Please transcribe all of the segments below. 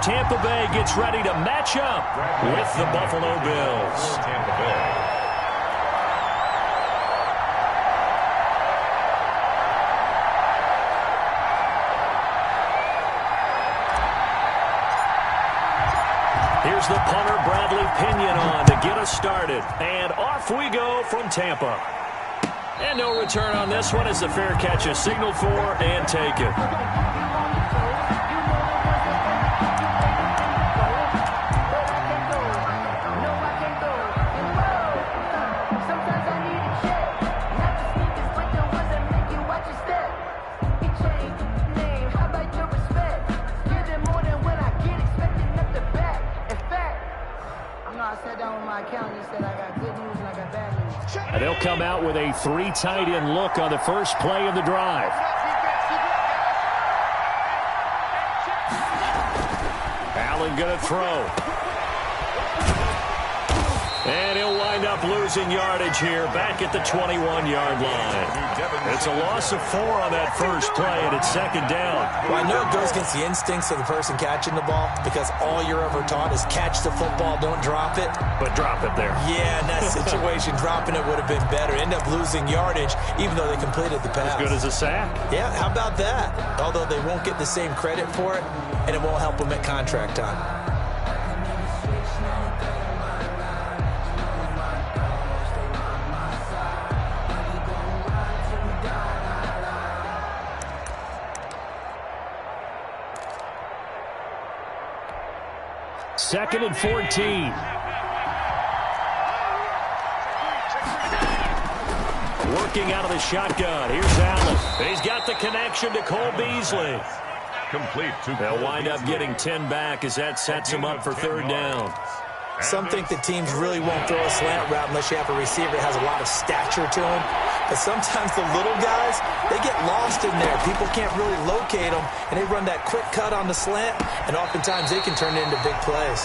Tampa Bay gets ready to match up with the Buffalo Bills. Tampa Bay. Here's the punter, Bradley Pinion, on to get us started. And off we go from Tampa. And no return on this one as the fair catch is signaled for and taken. And they'll come out with a 3 tight end look on the first play of the drive. Allen going to throw. And he'll wind up losing yardage here back at the 21-yard line. It's a loss of 4 on that first play, and it's second down. Well, I know it goes against the instincts of the person catching the ball because all you're ever taught is catch the football, don't drop it. But drop it there. Yeah, in that situation, dropping it would have been better. End up losing yardage, even though they completed the pass. As good as a sack. Yeah, how about that? Although they won't get the same credit for it, and it won't help them at contract time. Second and 14. Working out of the shotgun. Here's Allen. He's got the connection to Cole Beasley. Complete to They'll wind up getting 10 back as that sets him up for third down. Some think that teams really won't throw a slant route unless you have a receiver that has a lot of stature to him. But sometimes the little guys, they get lost in there. People can't really locate them, and they run that quick cut on the slant, and oftentimes they can turn it into big plays.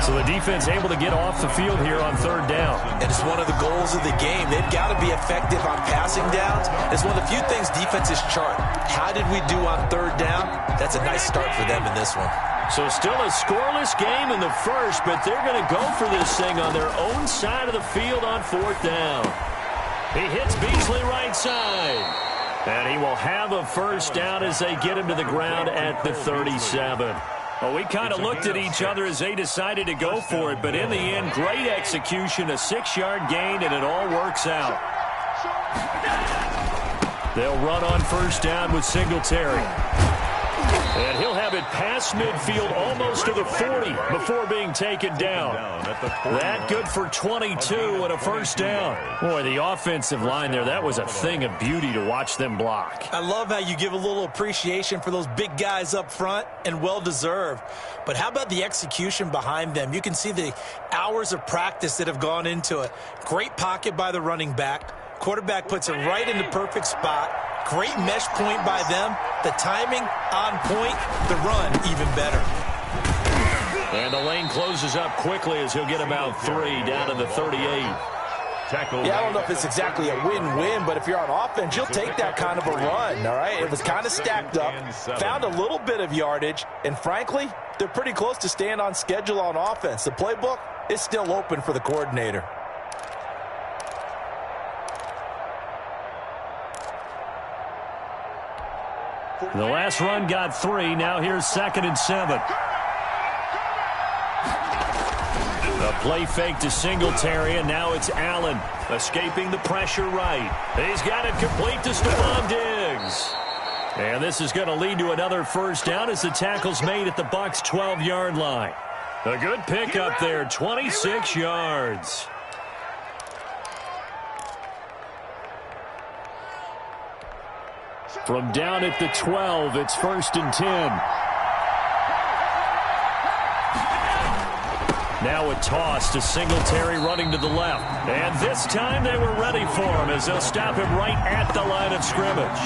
So the defense able to get off the field here on third down. And it's one of the goals of the game. They've got to be effective on passing downs. It's one of the few things defenses chart. How did we do on third down? That's a nice start for them in this one. So still a scoreless game in the first, but they're going to go for this thing on their own side of the field on fourth down. He hits Beasley right side. And he will have a first down as they get him to the ground at the 37. Well, we kind of looked at each other as they decided to go for it, but in the end, great execution, a 6-yard gain, and it all works out. They'll run on first down with Singletary. And he'll have it past midfield almost to the 40 before being taken down. That good for 22 and a first down. Boy, the offensive line there, that was a thing of beauty to watch them block. I love how you give a little appreciation for those big guys up front, and well-deserved. But how about the execution behind them? You can see the hours of practice that have gone into it. Great pocket by the running back. Quarterback puts it right in the perfect spot. Great mesh point by them. The timing on point. The run even better. And the lane closes up quickly as he'll get about 3 down to the 38. Yeah, I don't know if it's exactly a win-win, but if you're on offense, you'll take that kind of a run, all right? It was kind of stacked up, found a little bit of yardage, and frankly, they're pretty close to staying on schedule on offense. The playbook is still open for the coordinator. The last run got 3. Now here's 2nd and 7. A play fake to Singletary, and now it's Allen escaping the pressure right. He's got it complete to Stephon Diggs. And this is going to lead to another first down as the tackle's made at the Bucs' 12-yard line. A good pickup there, 26 yards. From down at the 12, it's 1st and 10. Now a toss to Singletary running to the left. And this time they were ready for him as they'll stop him right at the line of scrimmage.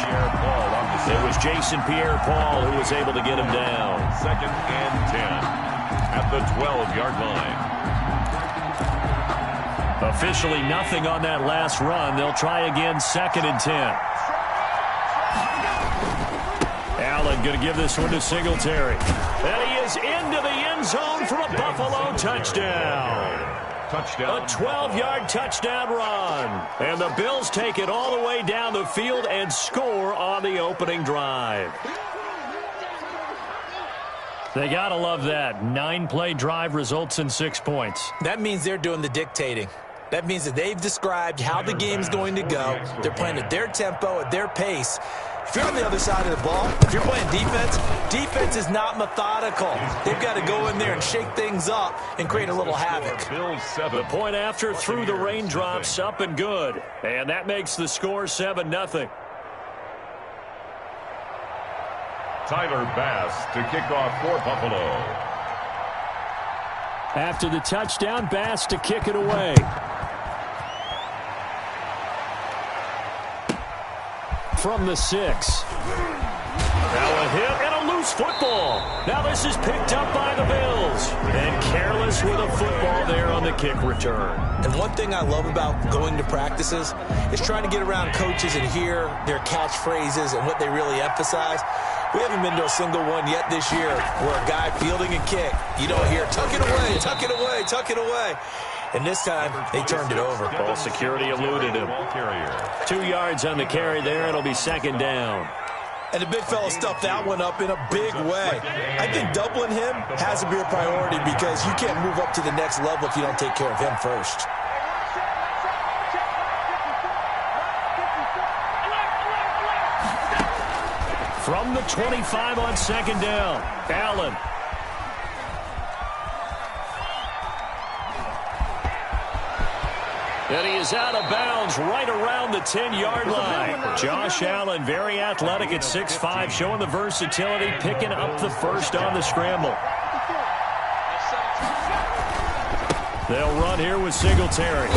It was Jason Pierre-Paul who was able to get him down. 2nd and 10 at the 12-yard line. Officially nothing on that last run. They'll try again 2nd and 10. Allen Allen going to give this one to Singletary. And he is into the end zone for a Buffalo touchdown. A 12-yard touchdown run. And the Bills take it all the way down the field and score on the opening drive. They got to love that. 9-play drive results in 6 points. That means they're doing the dictating. That means that they've described how the game's going to go. They're playing at their tempo, at their pace. If you're on the other side of the ball, if you're playing defense, defense is not methodical. They've got to go in there and shake things up and create a little havoc. The point after through the raindrops, up and good. And that makes the score 7-0. Tyler Bass to kick off for Buffalo. After the touchdown, Bass to kick it away. From the 6. Now a hit and a loose football. Now this is picked up by the Bills. And careless with a football there on the kick return. And one thing I love about going to practices is trying to get around coaches and hear their catchphrases and what they really emphasize. We haven't been to a single one yet this year where a guy fielding a kick, you don't hear, tuck it away, tuck it away, tuck it away. And this time, they turned it over. Ball security eluded him. 2 yards on the carry there. It'll be second down. And the big fella stuffed that one up in a big way. I think doubling him has to be a priority because you can't move up to the next level if you don't take care of him first. From the 25 on second down, Allen. And he is out of bounds right around the 10-yard line. Josh Allen, very athletic at 6'5", showing the versatility, picking up the first on the scramble. They'll run here with Singletary.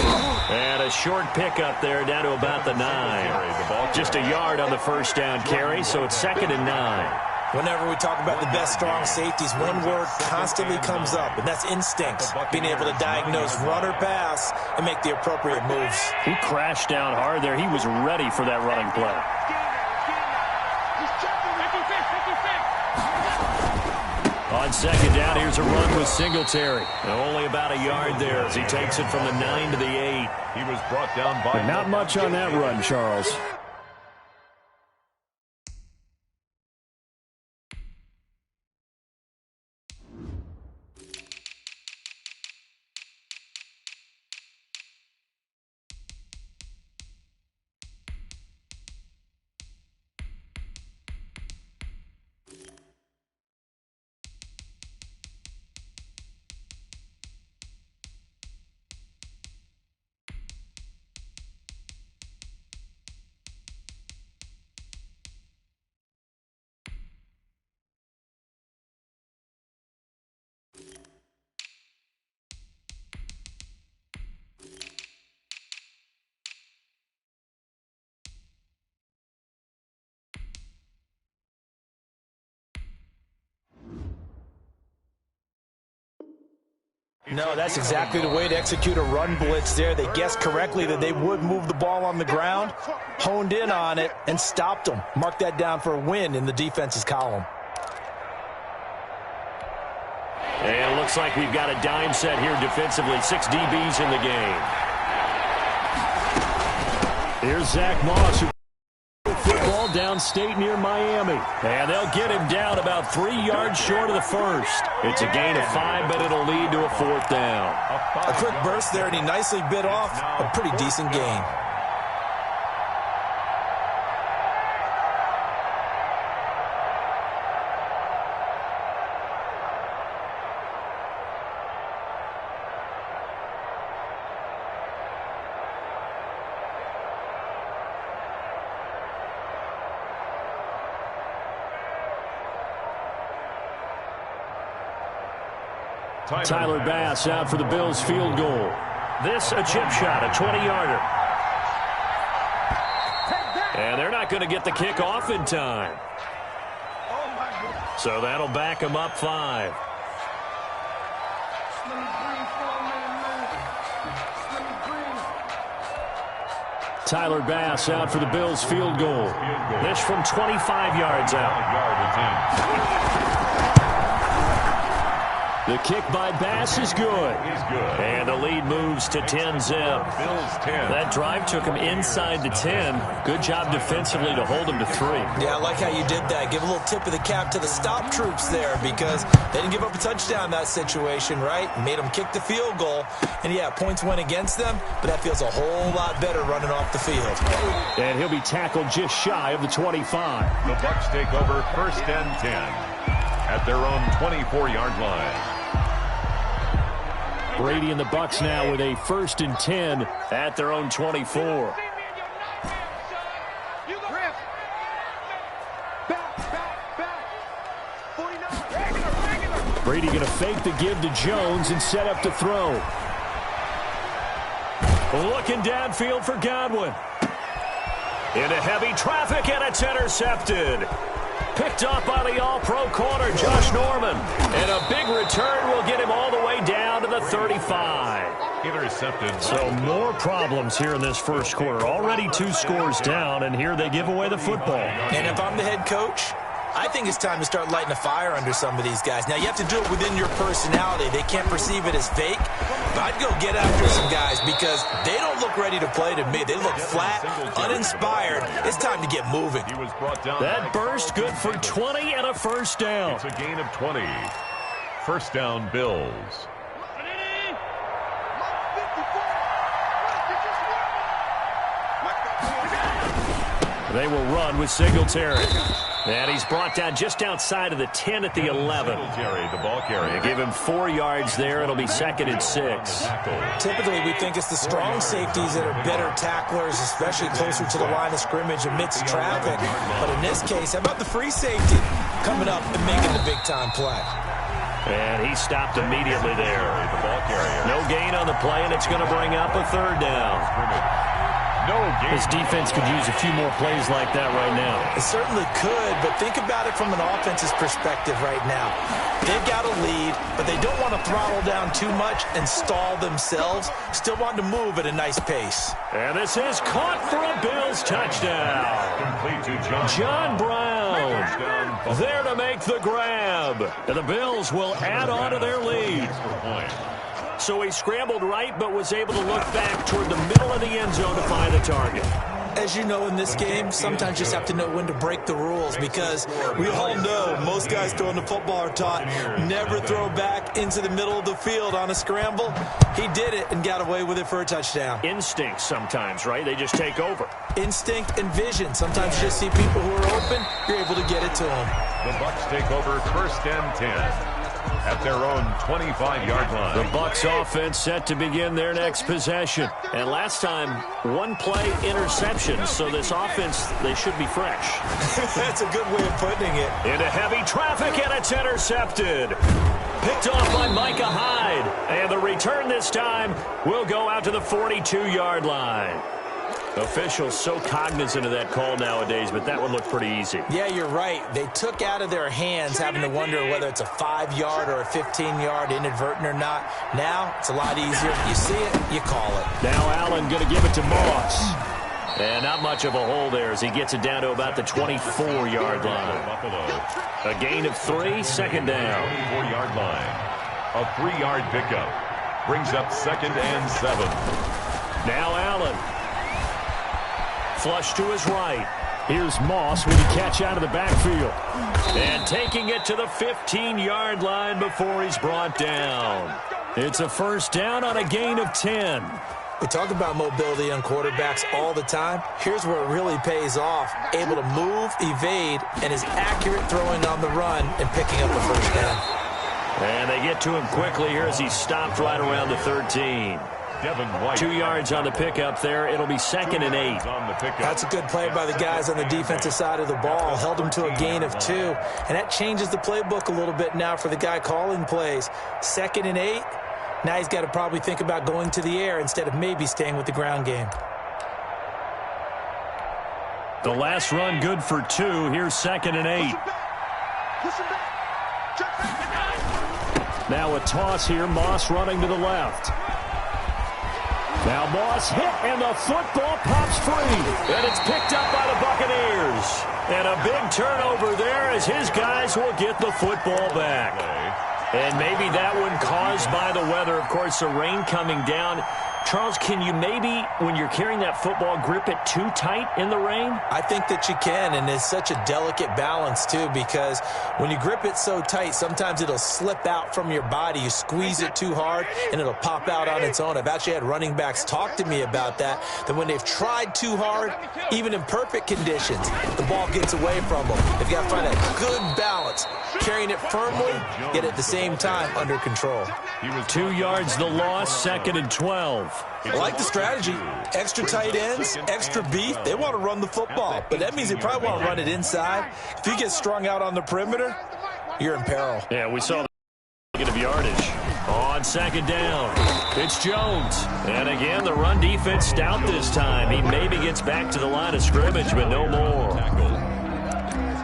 And a short pickup there down to about the 9. Just a yard on the first down carry, so it's 2nd and 9. Whenever we talk about the best strong safeties, one word constantly comes up, and that's instincts. Being able to diagnose run or pass and make the appropriate moves. He crashed down hard there. He was ready for that running play. On second down, here's a run with Singletary. Only about a yard there as he takes it from the 9 to the 8. He was brought down by... But not much on that run, Charles. No, that's exactly the way to execute a run blitz there. They guessed correctly that they would move the ball on the ground, honed in on it, and stopped them. Mark that down for a win in the defense's column. And it looks like we've got a dime set here defensively. 6 DBs in the game. Here's Zach Moss, who football downstate near Miami. And they'll get him down about 3 yards short of the first. It's a gain of 5, but it'll lead to a 4th down. A quick burst there, and he nicely bit off a pretty decent gain. Tyler Bass out for the Bills field goal. This a chip shot, a 20-yarder. And they're not going to get the kick off in time. So that'll back them up 5. Tyler Bass out for the Bills field goal. This from 25 yards out. The kick by Bass is good. And the lead moves to 10-zip. That drive took him inside the 10. Good job defensively to hold him to 3. Yeah, I like how you did that. Give a little tip of the cap to the stop troops there because they didn't give up a touchdown in that situation, right? Made them kick the field goal. And, yeah, points went against them, but that feels a whole lot better running off the field. And he'll be tackled just shy of the 25. The Bucs take over 1st and 10 at their own 24-yard line. Brady and the Bucs now with a 1st and 10 at their own 24. Brady going to fake the give to Jones and set up to throw. Looking downfield for Godwin. Into heavy traffic, and it's intercepted. Picked up by the all-pro corner, Josh Norman. And a big return will get him all the way down to the 35. Intercepted. So more problems here in this first quarter. Already 2 scores down, and here they give away the football. And if I'm the head coach, I think it's time to start lighting a fire under some of these guys. Now, you have to do it within your personality. They can't perceive it as fake. But I'd go get after some guys because they don't look ready to play to me. They look flat, uninspired. It's time to get moving. He was brought down. That burst good for 20 and a first down. It's a gain of 20. First down, Bills. They will run with Singletary. And he's brought down just outside of the 10 at the 11. Singletary, the ball carrier. They give him 4 yards there. It'll be 2nd and 6. Typically, we think it's the strong safeties that are better tacklers, especially closer to the line of scrimmage amidst traffic. But in this case, how about the free safety coming up and making the big-time play? And he stopped immediately there. The ball carrier. No gain on the play, and it's going to bring up a 3rd down. No gain. His defense could use a few more plays like that right now. It certainly could, but think about it from an offense's perspective right now. They've got a lead, but they don't want to throttle down too much and stall themselves. Still want to move at a nice pace. And this is caught for a Bills touchdown. Complete to John Brown there to make the grab. And the Bills will add on to their lead. So he scrambled right, but was able to look back toward the middle of the end zone to find the target. As you know, in this game, sometimes you just have to know when to break the rules because we all know most guys throwing the football are taught never throw back into the middle of the field on a scramble. He did it and got away with it for a touchdown. Instinct sometimes, right? They just take over. Instinct and vision. Sometimes you just see people who are open, you're able to get it to them. The Bucs take over 1st and 10. At their own 25-yard line. The Bucs offense set to begin their next possession. And last time, 1-play interception. So this offense, they should be fresh. That's a good way of putting it. Into heavy traffic, and it's intercepted. Picked off by Micah Hyde. And the return this time will go out to the 42-yard line. Officials so cognizant of that call nowadays, but that would look pretty easy. Yeah, you're right. They took out of their hands having to wonder whether it's a 5-yard or a 15-yard inadvertent or not. Now, it's a lot easier. You see it, you call it. Now Allen going to give it to Moss. And not much of a hole there as he gets it down to about the 24-yard line. A gain of 3, 2nd down. 24-yard line. A 3-yard pickup. Brings up 2nd and 7. Now Allen. Flush to his right. Here's Moss with a catch out of the backfield. And taking it to the 15-yard line before he's brought down. It's a first down on a gain of 10. We talk about mobility on quarterbacks all the time. Here's where it really pays off. Able to move, evade, and is accurate throwing on the run and picking up the first down. And they get to him quickly here as he's stopped right around the 13. 2 yards on the pickup there. It'll be 2nd and 8. That's a good play by the guys on the defensive side of the ball. Held him to a gain of 2. And that changes the playbook a little bit now for the guy calling plays. 2nd and 8. Now he's got to probably think about going to the air instead of maybe staying with the ground game. The last run good for 2. Here's 2nd and 8. Now a toss here. Moss running to the left. Now Moss hit, and the football pops free. And it's picked up by the Buccaneers. And a big turnover there as his guys will get the football back. And maybe that one caused by the weather. Of course, the rain coming down. Charles, can you maybe, when you're carrying that football, grip it too tight in the rain? I think that you can, and it's such a delicate balance, too, because when you grip it so tight, sometimes it'll slip out from your body. You squeeze it too hard, and it'll pop out on its own. I've actually had running backs talk to me about that when they've tried too hard, even in perfect conditions, the ball gets away from them. They've got to find a good balance, carrying it firmly, yet at the same time under control. 2 yards the loss, 2nd and 12. I like the strategy. Extra tight ends, extra beef. They want to run the football, but that means they probably want to run it inside. If you get strung out on the perimeter, you're in peril. Yeah, we saw the negative yardage. On 2nd down, it's Jones. And again, the run defense stout this time. He maybe gets back to the line of scrimmage, but no more.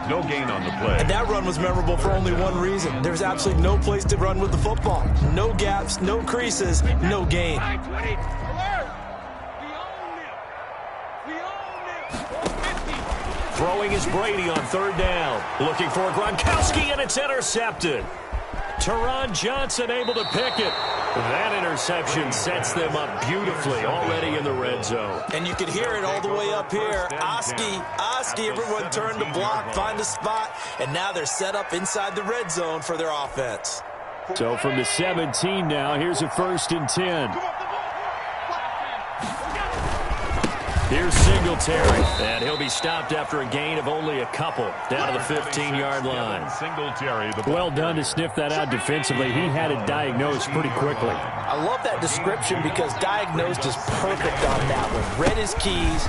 No gain on the play. And that run was memorable for only one reason. There's absolutely no place to run with the football. No gaps, no creases, no gain. Throwing is Brady on 3rd down. Looking for Gronkowski, and it's intercepted. Teron Johnson able to pick it. That interception sets them up beautifully already in the red zone. And you can hear it all the way up here. Oski, everyone turned to block, find a spot, and now they're set up inside the red zone for their offense. So from the 17 now, here's a 1st and 10. Here's Singletary, and he'll be stopped after a gain of only a couple, down to the 15-yard line. Well done to sniff that out defensively. He had it diagnosed pretty quickly. I love that description because diagnosed is perfect on that one. Read his keys,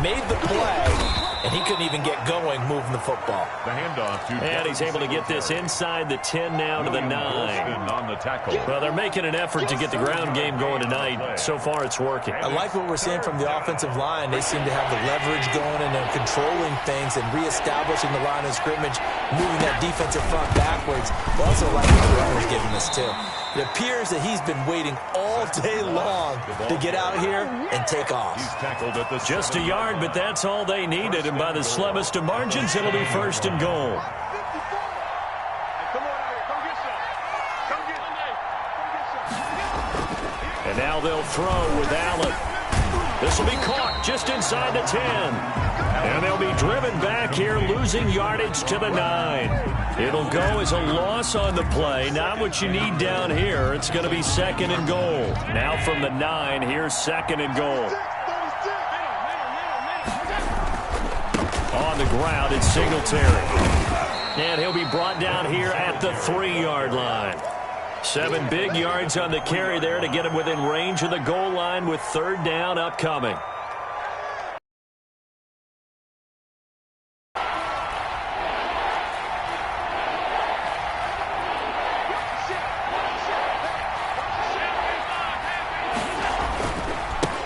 made the play, and he couldn't even get going moving the football. The handoff to and he's able to get this inside the 10 now to the 9. On the tackle. Well, they're making an effort to get the ground game going tonight. So far, it's working. I like what we're seeing from the offensive line. They seem to have the leverage going and they're controlling things and reestablishing the line of scrimmage, moving that defensive front backwards. But also like what the runner's giving us, too. It appears that he's been waiting all day long to get out here and take off. Just a yard, but that's all they needed. And by the slimmest of margins, it'll be 1st and goal. And now they'll throw with Allen. This will be caught just inside the 10. And they'll be driven back here, losing yardage to the 9. It'll go as a loss on the play. Not what you need down here. It's going to be 2nd and goal. Now from the 9, here's 2nd and goal. On the ground, it's Singletary. And he'll be brought down here at the 3-yard line. 7 big yards on the carry there to get him within range of the goal line with 3rd down upcoming.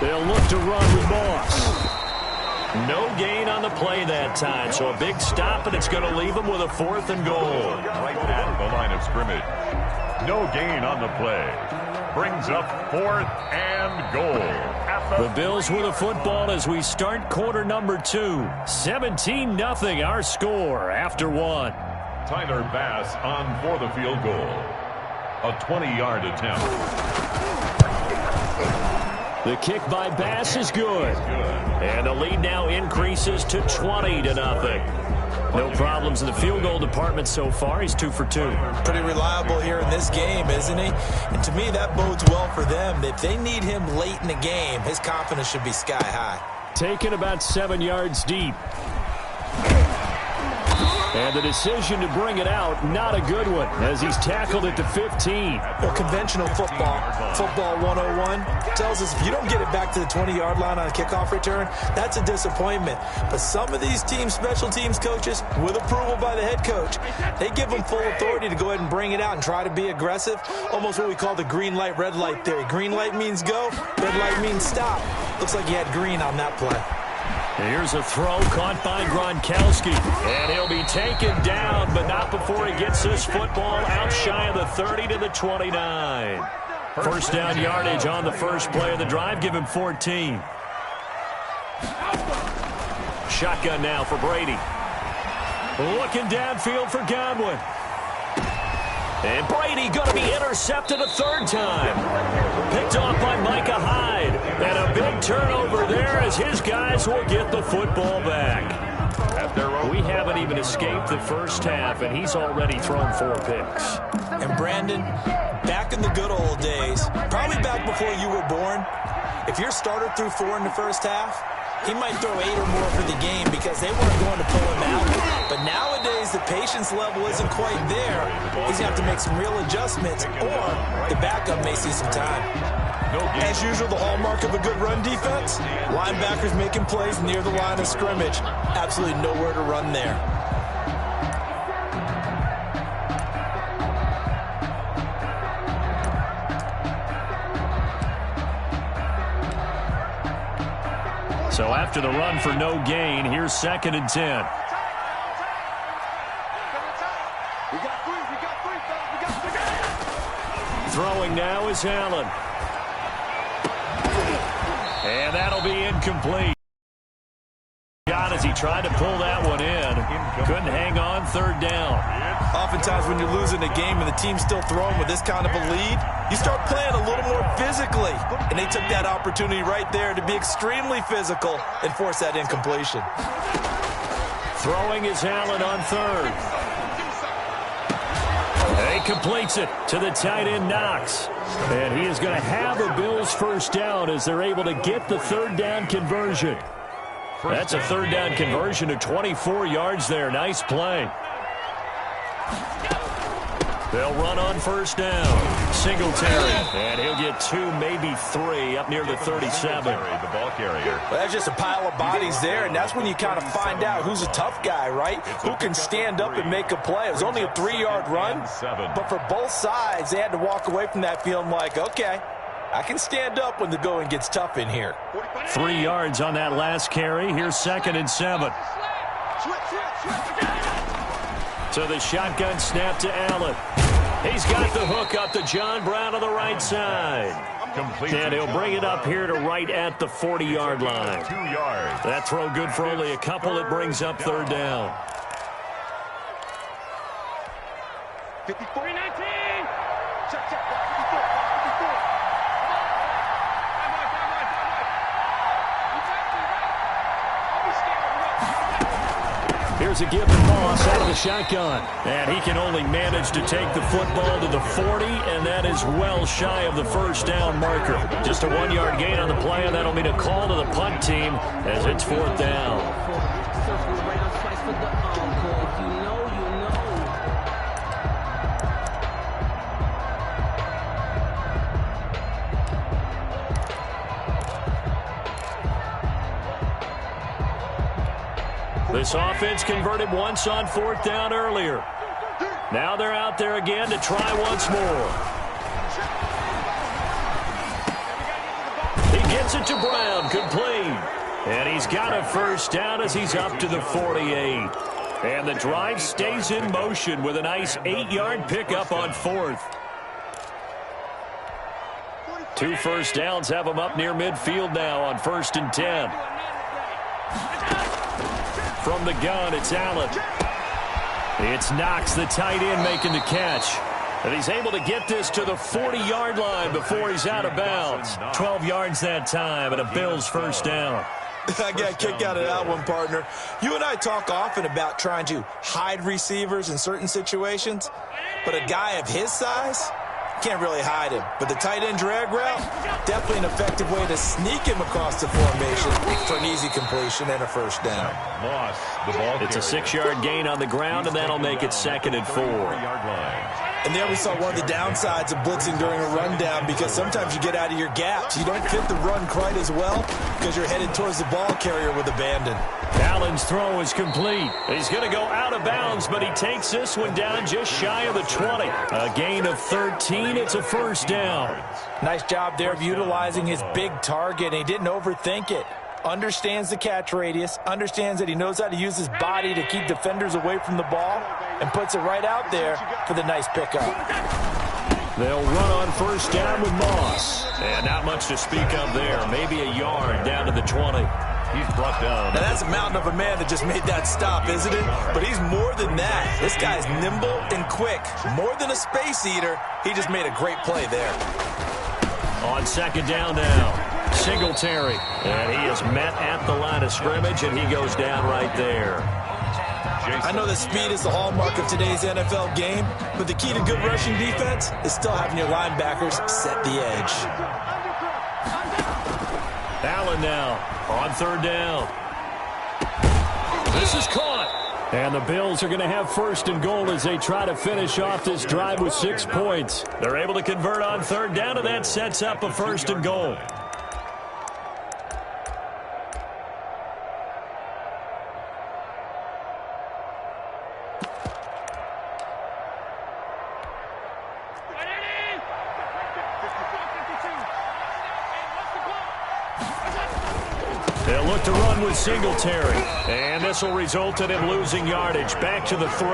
They'll look to run with Moss. No gain on the play that time, so a big stop, and it's going to leave them with a 4th and goal. Right at the line of scrimmage. No gain on the play. Brings up 4th and goal. The Bills with the football as we start quarter number 2. 17-0 our score after 1. Tyler Bass on for the field goal. A 20-yard attempt. The kick by Bass is good. And the lead now increases to 20-0. No problems in the field goal department so far. He's 2 for 2. Pretty reliable here in this game, isn't he? And to me, that bodes well for them. If they need him late in the game, his confidence should be sky high. Taken about 7 yards deep. And the decision to bring it out, not a good one, as he's tackled at the 15. Well, conventional football 101, tells us if you don't get it back to the 20-yard line on a kickoff return, that's a disappointment. But some of these special teams coaches, with approval by the head coach, they give them full authority to go ahead and bring it out and try to be aggressive, almost what we call the green light, red light theory. Green light means go, red light means stop. Looks like he had green on that play. Here's a throw caught by Gronkowski. And he'll be taken down, but not before he gets this football out shy of the 30 to the 29. First down yardage on the first play of the drive. Give him 14. Shotgun now for Brady. Looking downfield for Godwin. And Brady going to be intercepted a third time. Picked off by Micah Hyde. And a big turnover there as his guys will get the football back. We haven't even escaped the first half, and he's already thrown 4 picks. And Brandon, back in the good old days, probably back before you were born, if your starter threw 4 in the first half, he might throw 8 or more for the game because they weren't going to pull him out. But nowadays, the patience level isn't quite there. He's going to have to make some real adjustments, or the backup may see some time. As usual, the hallmark of a good run defense, linebackers making plays near the line of scrimmage. Absolutely nowhere to run there. So after the run for no gain, here's 2nd and 10. Throwing now is Allen. And that'll be incomplete. Got as he tried to pull that one in. Couldn't hang on, 3rd down. Oftentimes when you're losing a game and the team's still throwing with this kind of a lead, you start playing a little more physically. And they took that opportunity right there to be extremely physical and force that incompletion. Throwing is Allen on 3rd. He completes it to the tight end, Knox. And he is going to have a Bills first down as they're able to get the 3rd down conversion. That's a 3rd down conversion to 24 yards there. Nice play. They'll run on first down. Singletary. And he'll get 2, maybe 3 up near the 37. The ball carrier. Well, that's just a pile of bodies there, and that's when you kind of find out who's a tough guy, right? Who can stand up and make a play. It was only a 3-yard run, but for both sides, they had to walk away from that feeling like, okay, I can stand up when the going gets tough in here. 3 yards on that last carry. Here's 2nd and 7. So the shotgun snap to Allen. He's got the hook up to John Brown on the right side. And he'll bring it up here to right at the 40-yard line. 2 yards. That throw good for only a couple. It brings up 3rd down. 54-19. Check, check. Here's a give and toss out of the shotgun. And he can only manage to take the football to the 40, and that is well shy of the first down marker. Just a 1-yard gain on the play, and that'll mean a call to the punt team as it's 4th down. This offense converted once on 4th down earlier. Now they're out there again to try once more. He gets it to Brown, complete. And he's got a first down as he's up to the 48. And the drive stays in motion with a nice 8-yard pickup on 4th. 2 first downs have him up near midfield now on 1st and 10. From the gun, it's Allen. It's Knox, the tight end, making the catch. And he's able to get this to the 40-yard line before he's out of bounds. 12 yards that time, and a Bills first down. I got a kick out of that one, partner. You and I talk often about trying to hide receivers in certain situations, but a guy of his size can't really hide him. But the tight end drag route, definitely an effective way to sneak him across the formation for an easy completion and a first down. Loss the ball. It's a 6-yard gain on the ground, and that'll make it 2nd and 4. And there we saw one of the downsides of blitzing during a rundown, because sometimes you get out of your gaps. You don't fit the run quite as well because you're headed towards the ball carrier with abandon. Allen's throw is complete. He's going to go out of bounds, but he takes this one down just shy of the 20. A gain of 13. It's a first down. Nice job there of utilizing his big target. He didn't overthink it. Understands the catch radius, understands that he knows how to use his body to keep defenders away from the ball, and puts it right out there for the nice pickup. They'll run on first down with Moss. And not much to speak of there. Maybe a yard down to the 20. He's brought down. Now, that's a mountain of a man that just made that stop, isn't it? But he's more than that. This guy's nimble and quick. More than a space eater. He just made a great play there. On second down now, Singletary. And he is met at the line of scrimmage, and he goes down right there. I know that speed is the hallmark of today's NFL game, but the key to good rushing defense is still having your linebackers set the edge. Allen now on third down. This is caught. And the Bills are going to have first and goal as they try to finish off this drive with 6 points. They're able to convert on third down, and that sets up a first and goal. They'll look to run with Singletary. And this will result in him losing yardage. Back to the 3.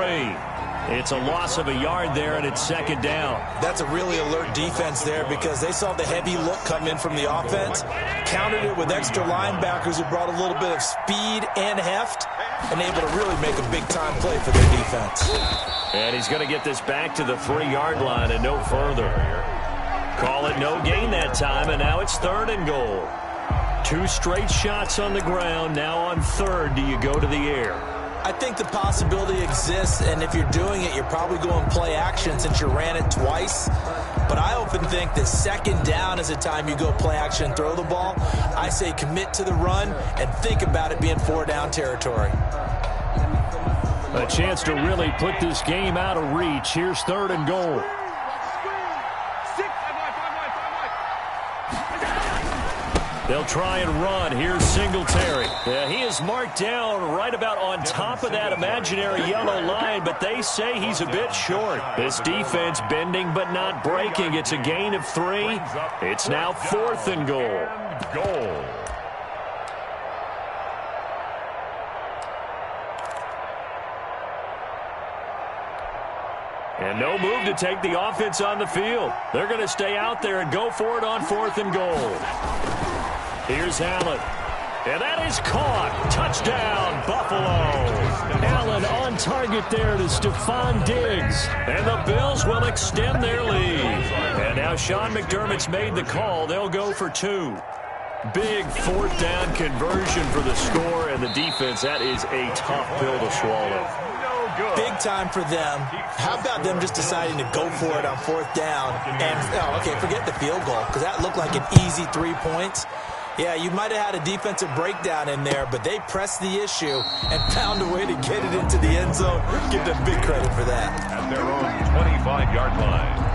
It's a loss of a yard there, and it's second down. That's a really alert defense there because they saw the heavy look come in from the offense, countered it with extra linebackers who brought a little bit of speed and heft, and able to really make a big-time play for their defense. And he's going to get this back to the 3-yard line and no further. Call it no gain that time, and now it's third and goal. 2 straight shots on the ground. Now on third, do you go to the air? I think the possibility exists, and if you're doing it, you're probably going play action since you ran it twice. But I often think that second down is the time you go play action and throw the ball. I say commit to the run and think about it being 4-down territory. A chance to really put this game out of reach. Here's third and goal. They'll try and run. Here's Singletary. Yeah, he is marked down right about on top of that imaginary yellow line, but they say he's a bit short. This defense bending but not breaking. It's a gain of 3. It's now fourth and goal. And no move to take the offense on the field. They're going to stay out there and go for it on fourth and goal. Here's Allen. And that is caught. Touchdown, Buffalo. Allen on target there to Stephon Diggs. And the Bills will extend their lead. And now Sean McDermott's made the call. They'll go for 2. Big fourth down conversion for the score, and the defense, that is a tough pill to swallow. Big time for them. How about them just deciding to go for it on fourth down? And, forget the field goal, because that looked like an easy 3 points. Yeah, you might have had a defensive breakdown in there, but they pressed the issue and found a way to get it into the end zone. Give them big credit for that. At their own 25-yard line.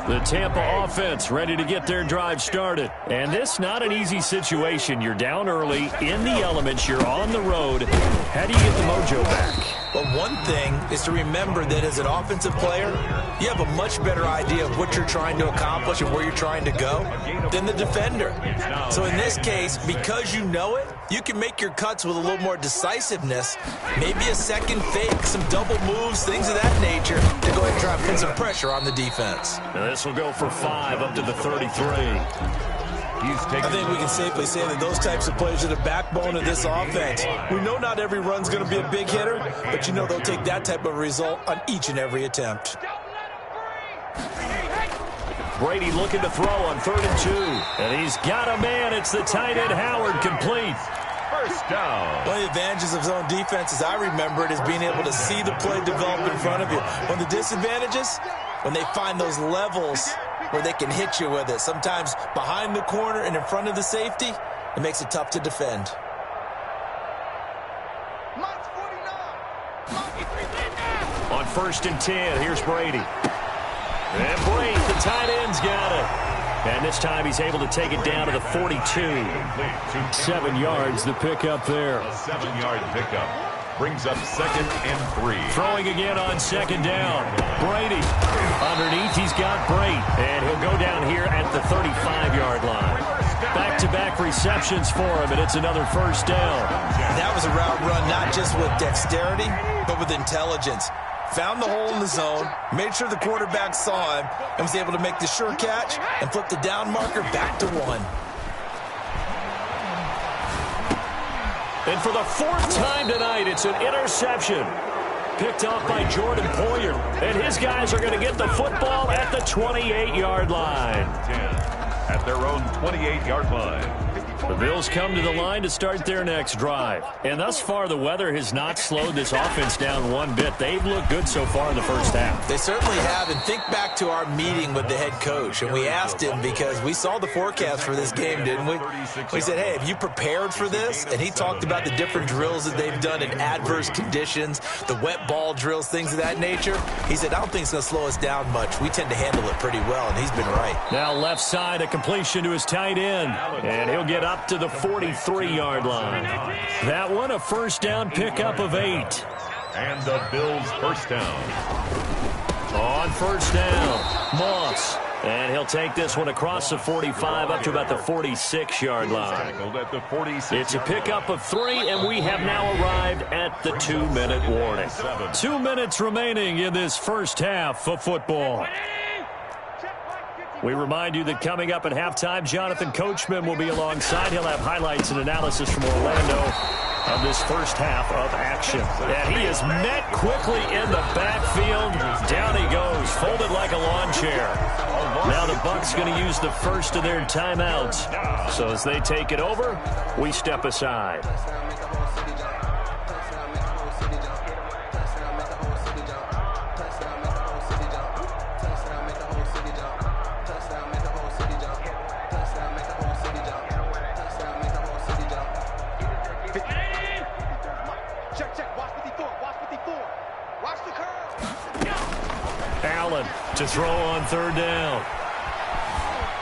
The Tampa offense ready to get their drive started. And this not an easy situation. You're down early, in the elements, you're on the road. How do you get the mojo back? Well, one thing is to remember that as an offensive player, you have a much better idea of what you're trying to accomplish and where you're trying to go than the defender. So in this case, because you know it, you can make your cuts with a little more decisiveness, maybe a second fake, some double moves, things of that nature, to go ahead and try and put some pressure on the defense. Now this will go for 5 up to the 33. I think we can safely say that those types of plays are the backbone of this offense. We know not every run's going to be a big hitter, but you know they'll take that type of result on each and every attempt. Brady looking to throw on 3rd and 2. And he's got a man. It's the tight end Howard, complete. First down. One of the advantages of zone defense, as I remember it, is being able to see the play develop in front of you. One of the disadvantages, when they find those levels where they can hit you with it. Sometimes behind the corner and in front of the safety, it makes it tough to defend. On 1st and 10, here's Brady. And Brady, the tight end's got it. And this time he's able to take it down to the 42. 7 yards, the pickup there. A 7-yard pickup. Brings up 2nd and 3. Throwing again on 2nd down. Brady. Underneath, he's got Brate. And he'll go down here at the 35-yard line. Back-to-back receptions for him, and it's another first down. That was a route run not just with dexterity, but with intelligence. found the hole in the zone, made sure the quarterback saw him, and was able to make the sure catch and flip the down marker back to 1. And for the 4th time tonight, it's an interception. Picked off by Jordan Poyer. And his guys are going to get the football at the 28-yard line. At their own 28-yard line. The Bills come to the line to start their next drive. And thus far, the weather has not slowed this offense down one bit. They've looked good so far in the first half. They certainly have. And think back to our meeting with the head coach. And we asked him, because we saw the forecast for this game, didn't we? We said, hey, have you prepared for this? And he talked about the different drills that they've done in adverse conditions, the wet ball drills, things of that nature. He said, I don't think it's going to slow us down much. We tend to handle it pretty well, and he's been right. Now left side, a completion to his tight end. And he'll get up to the 43-yard line. That one, a first down pickup of 8. And the Bills first down. On first down, Moss. And he'll take this one across the 45 up to about the 46-yard line. It's a pickup of 3, and we have now arrived at the 2-minute warning. 2 minutes remaining in this first half of football. We remind you that coming up at halftime, Jonathan Coachman will be alongside. He'll have highlights and analysis from Orlando of this first half of action. And he is met quickly in the backfield. Down he goes, folded like a lawn chair. Now the Bucs going to use the first of their timeouts. So as they take it over, we step aside. Allen to throw on third down.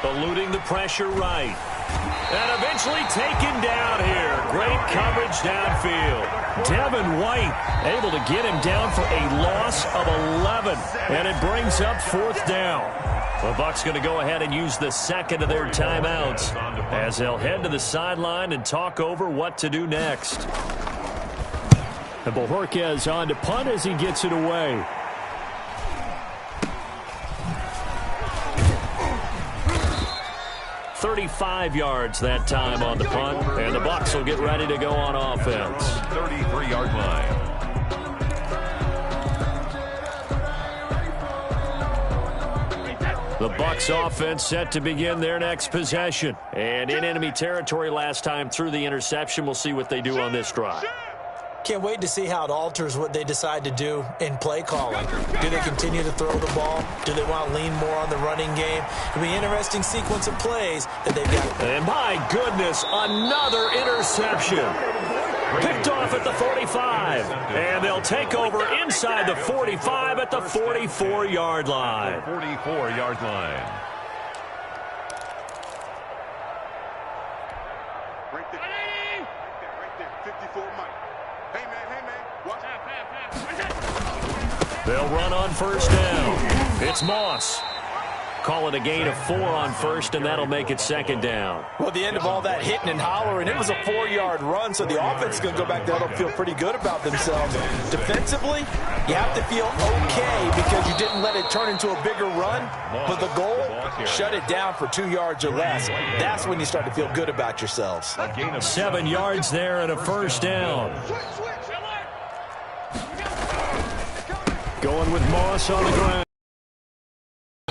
Eluding the pressure right. And eventually taken down here. Great coverage downfield. Devin White able to get him down for a loss of 11. And it brings up 4th down. The Bucs going to go ahead and use the second of their timeouts as they'll head to the sideline and talk over what to do next. And Bojorquez on to punt as he gets it away. 35 yards that time on the punt, and the Bucs will get ready to go on offense. 33-yard line. The Bucs offense set to begin their next possession. And in enemy territory last time through the interception. We'll see what they do on this drive. Can't wait to see how it alters what they decide to do in play calling. Do they continue to throw the ball? Do they want to lean more on the running game? It'll be an interesting sequence of plays that they've got. And my goodness, another interception. Picked off at the 45. And they'll take over inside the 45 at the 44-yard line. 44-yard line. They'll run on first down. It's Moss. Call it a gain of 4 on first, and that'll make it second down. Well, at the end of all that hitting and hollering, it was a 4-yard run, so the offense is going to go back there and feel pretty good about themselves. Defensively, you have to feel okay because you didn't let it turn into a bigger run, but the goal, shut it down for 2 yards or less. That's when you start to feel good about yourselves. 7 yards there and a first down. Going with Moss on the ground.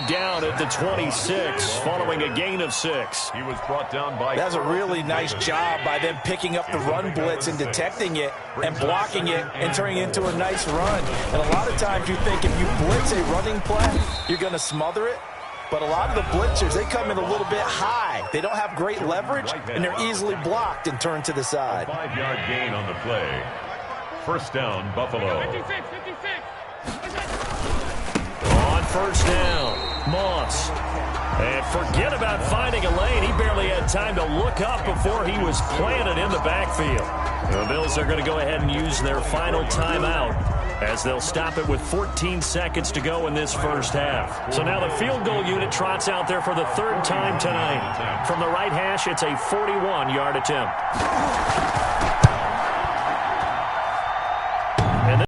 Down at the 26, following a gain of 6. He was brought down by... That's a really nice job by them picking up the run blitz and detecting it and blocking it and turning it into a nice run. And a lot of times you think if you blitz a running play, you're going to smother it. But a lot of the blitzers, they come in a little bit high. They don't have great leverage, and they're easily blocked and turned to the side. 5-yard gain on the play. First down, Buffalo. On first down, Moss. And forget about finding a lane. He barely had time to look up before he was planted in the backfield. The Bills are going to go ahead and use their final timeout as they'll stop it with 14 seconds to go in this first half. So now the field goal unit trots out there for the 3rd time tonight. From the right hash, it's a 41-yard attempt. And then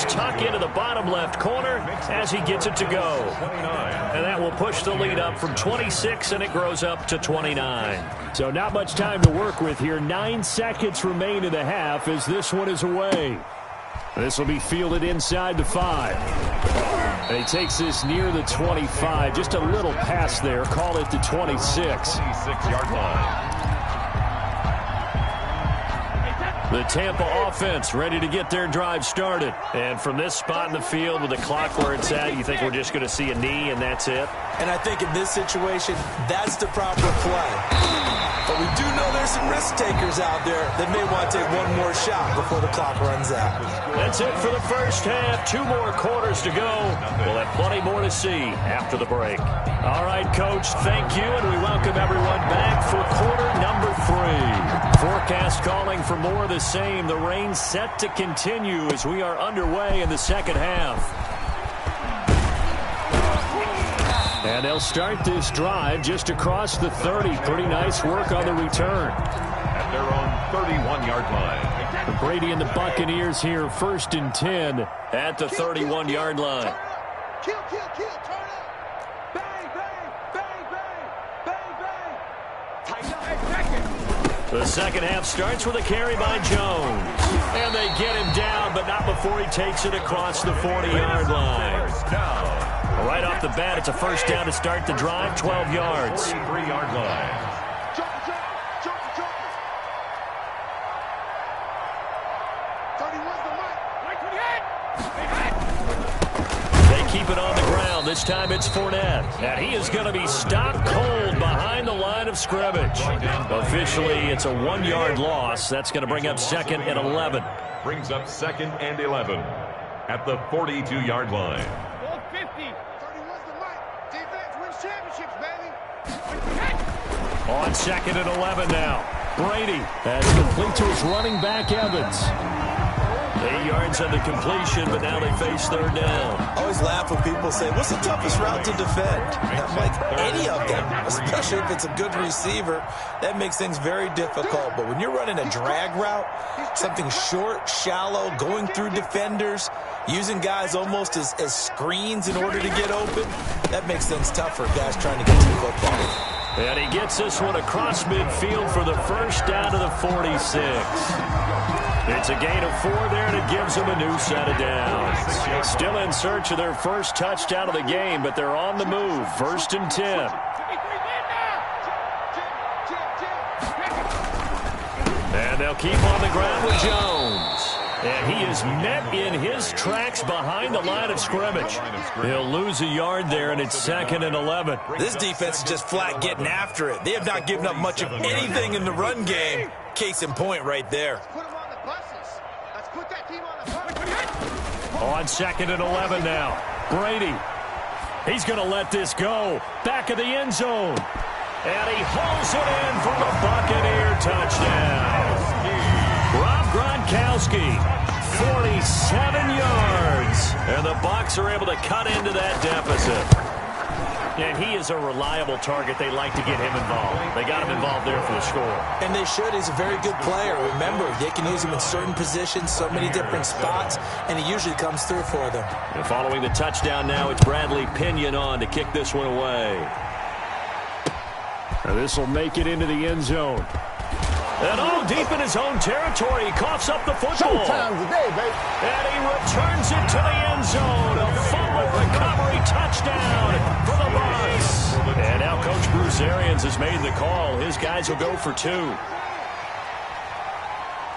tuck into bottom left corner as he gets it to go. And that will push the lead up from 26, and it grows up to 29. So not much time to work with here. 9 seconds remain in the half as this one is away. This will be fielded inside the 5. And he takes this near the 25. Just a little pass there. Call it the 26. 26-yard line. The Tampa offense ready to get their drive started. And from this spot in the field with the clock where it's at, you think we're just going to see a knee and that's it? And I think in this situation, that's the proper play. But we do know there's some risk takers out there that may want to take one more shot before the clock runs out. That's it for the first half. 2 more quarters to go. We'll have plenty more to see after the break. All right, Coach, thank you, and we welcome everyone back for quarter number 3. Forecast calling for more of the same. The rain set to continue as we are underway in the second half. And they'll start this drive just across the 30. Pretty nice work on the return. At their own 31-yard line. Brady and the Buccaneers here, 1st and 10. At the 31-yard line. Kill, turn up. Bang, bang, bang, bang, bang, bang. Tighten up. Hey, The second half starts with a carry by Jones. And they get him down, but not before he takes it across the 40-yard line. First down. Right off the bat, it's a first down to start the drive, 12 yards. 43-yard line. They keep it on the ground. This time it's Fournette. And he is going to be stopped cold behind the line of scrimmage. Officially, it's a 1-yard loss. That's going to bring up 2nd and 11. Brings up 2nd and 11 at the 42-yard line. On 2nd and 11 now. Brady. That's complete to his running back, Evans. 8 yards on the completion, but now they face 3rd down. I always laugh when people say, what's the toughest route to defend? And I'm like, any of them, especially if it's a good receiver. That makes things very difficult. But when you're running a drag route, something short, shallow, going through defenders, using guys almost as screens in order to get open, that makes things tough for guys trying to get to the football. And he gets this one across midfield for the first down to the 46. It's a gain of 4 there, and it gives them a new set of downs. Still in search of their first touchdown of the game, but they're on the move. 1st and 10. And they'll keep on the ground with Jones. And he is met in his tracks behind the line of scrimmage. He'll lose a yard there, and it's 2nd and 11. This defense is just flat getting after it. They have not given up much of anything in the run game. Case in point right there. On 2nd and 11 now. Brady. He's going to let this go. Back of the end zone. And he hauls it in for the Buccaneer touchdown. Rob Gronkowski, 47 yards. And the Bucs are able to cut into that deficit. And he is a reliable target. They like to get him involved. They got him involved there for the score. And they should. He's a very good player. Remember, they can use him in certain positions, so many different spots, and he usually comes through for them. And following the touchdown now, it's Bradley Pinion on to kick this one away. Now this will make it into the end zone. And deep in his own territory, he coughs up the football. Showtime today, baby. And he returns it to the end zone. A fumble recovery touchdown for the Bucs. And now Coach Bruce Arians has made the call. His guys will go for 2.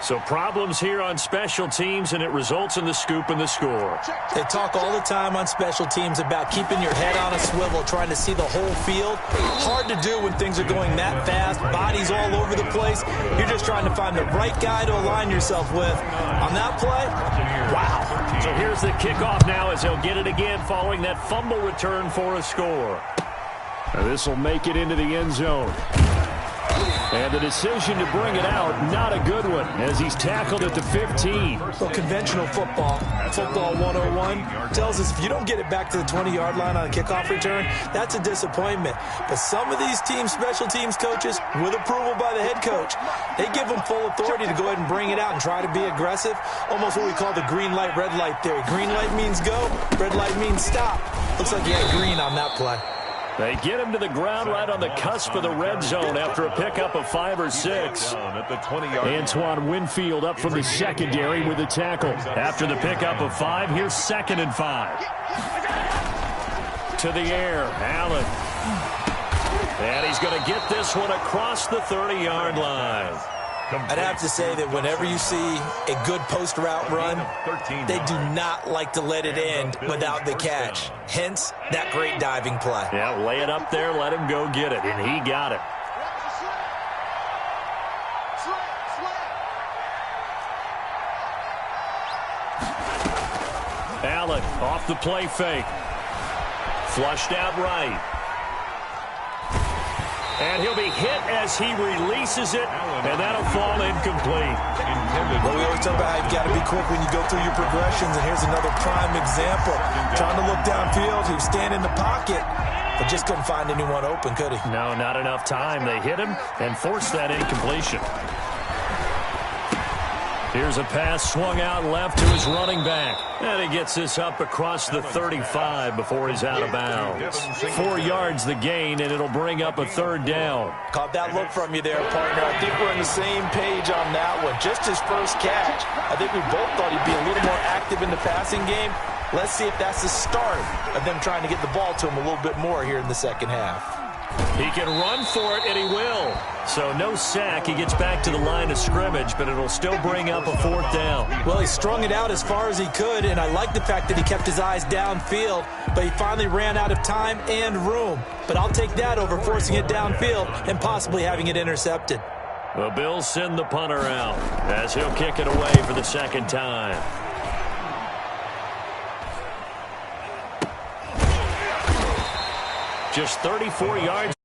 So problems here on special teams, and it results in the scoop and the score. They talk all the time on special teams about keeping your head on a swivel, trying to see the whole field. Hard to do when things are going that fast, bodies all over the place. You're just trying to find the right guy to align yourself with. On that play, wow. So here's the kickoff now as he'll get it again following that fumble return for a score. Now this will make it into the end zone. And the decision to bring it out, not a good one, as he's tackled at the 15. Well, conventional football 101, tells us if you don't get it back to the 20-yard line on a kickoff return, that's a disappointment. But some of these special teams coaches, with approval by the head coach, they give them full authority to go ahead and bring it out and try to be aggressive, almost what we call the green light, red light theory. Green light means go, red light means stop. Looks like he had green on that play. They get him to the ground right on the cusp of the red zone after a pickup of 5 or 6. Antoine Winfield up from the secondary with the tackle. After the pickup of 5, here's 2nd and 5. To the air, Allen. And he's going to get this one across the 30-yard line. I'd have to say that whenever you see a good post route run, they do not like to let it end without the catch. Hence, that great diving play. Yeah, lay it up there, let him go get it, and he got it. Allen off the play fake. Flushed out right. And he'll be hit as he releases it, and that'll fall incomplete. Well, we always talk about how you've got to be quick when you go through your progressions, and here's another prime example. Trying to look downfield, he was standing in the pocket, but just couldn't find anyone open, could he? No, not enough time. They hit him and forced that incompletion. Here's a pass swung out left to his running back. And he gets this up across the 35 before he's out of bounds. 4 yards the gain, and it'll bring up a 3rd down. Caught that look from you there, partner. I think we're on the same page on that one. Just his first catch. I think we both thought he'd be a little more active in the passing game. Let's see if that's the start of them trying to get the ball to him a little bit more here in the second half. He can run for it, and he will. So no sack. He gets back to the line of scrimmage, but it'll still bring up a 4th down. Well, he strung it out as far as he could, and I like the fact that he kept his eyes downfield, but he finally ran out of time and room. But I'll take that over forcing it downfield and possibly having it intercepted. The Bills send the punter out as he'll kick it away for the 2nd time. Just 34 yards.